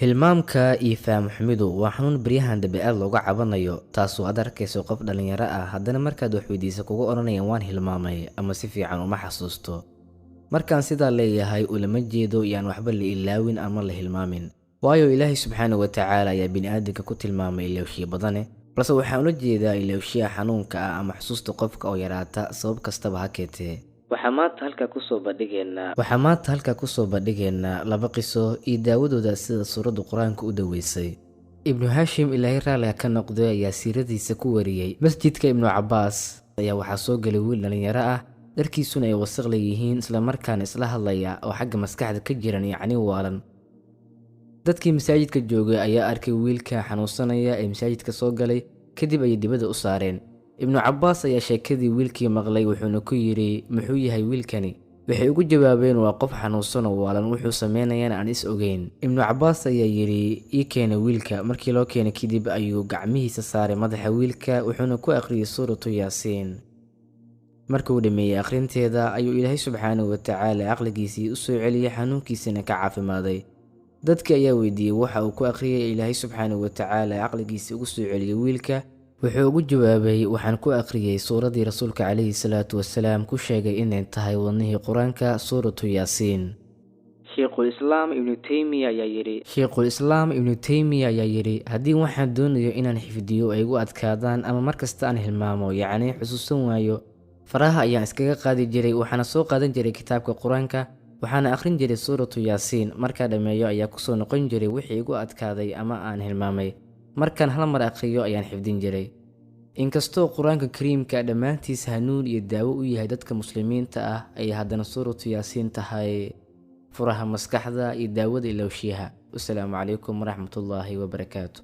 Hilmaamka iyo faham xumidu waa xanuun baryahan dambe aad looga cabanayo, taasoo aad arkayso qof dhalinyaro ah haddana markaad wax weydiiso kugu oranayaan waan hilmaamay ama si fiican uma xasuusto. Markaan sidaa leeyahay ulama jeedo yaan waxba la ilaawin ama la hilmaamin, waayo Ilaahay subxaanahu wa tacaala ayaa bini'aadamka ku tilmaamay ilowshiyo badane, balse waxaan ula jeedaa ilowshiya xanuunka ah ama xusuusta qofka oo yaraata sabab kastaba ha keentee. Waxaan maanta halkaa kusoo bandhigaynaa laba qiso iyo daawadooda sida suuradda Qur-aanka u daweysay. Ibnu Hashim Ilaahay raalliga ka noqday ayaa siiradiisa ku wariyay masjidka Ibnu Cabbaas ayaa waxaa soo galay wiil dhalinyaro ah, dharkiisuna ay wasakh leeyihiin isla markaana isla hadlaya oo xagga maskaxda ka jiran yacni waalan. Dadkii masaajidka joogay ayaa arkay wiilka xanuunsanaya ee masaajidka soo galay, kadib ayay dibadda u saareen. Ibnu Cabbaas ayaa sheekadii wiilkii maqlay wuxuuna ku yidhi muxuu yahay wiilkani. Waxay ugu jawaabeen waa qof xanuunsan oo waalan, wuxuu sameynayana aan is ogeyn. Ibnu Cabbaas ayaa yidhi ii keena wiilka. Markii loo keenay kadib ayuu gacmihiisa saaray madaxa wiilka wuxuuna ku akhriyay suuratu Yaasiin. Markuu dhameeyay akhrinteeda ayuu Ilaahay subxaanahu wa tacaala caqligiisii u soo celiyay, xanuunkiisina ka caafimaaday. Dadkii ayaa weydiiyey waxa uu ku akhriyay. Ilaahay subxaanahu wa tacaala caqligiisii ugu soo celiyay wiilka wuxuu ugu jawaabay waxaan ku akhriyay suuradii rasuulka calayhi salaatu wasalaam ku sheegay inay tahay wadnihii Qur-aanka, suuratu Yaasiin. Sheikhul Islaam Ibnu Taymiya ayaa yidhi haddii waxaan doonayo inaan xifdiyo ay igu adkaadaan ama markasta aan hilmaamo yacni xusuusan waayo, faraha ayaan iskaga qaadi jiray, waxaana soo qaadan jiray kitaabka Qur-aanka waxaana akhrin jiray suuratu Yaasiin. Markaa dhammeeyo ayaa kusoo noqon jiray wixii igu adkaaday ama aan hilmaamay, markaan hal mar akhriyo ayaan xifdin jiray. Inkastoo Qur-aanka Kariimka dhammaantiis hanuun iyo daawo u yahay dadka muslimiinta ah, ay haddana suuratu Yaasiin tahay furaha maskaxda iyo daawada ilowshiyaha. Wassalaamu calaykum waraxmatullaahi wabarakaatu.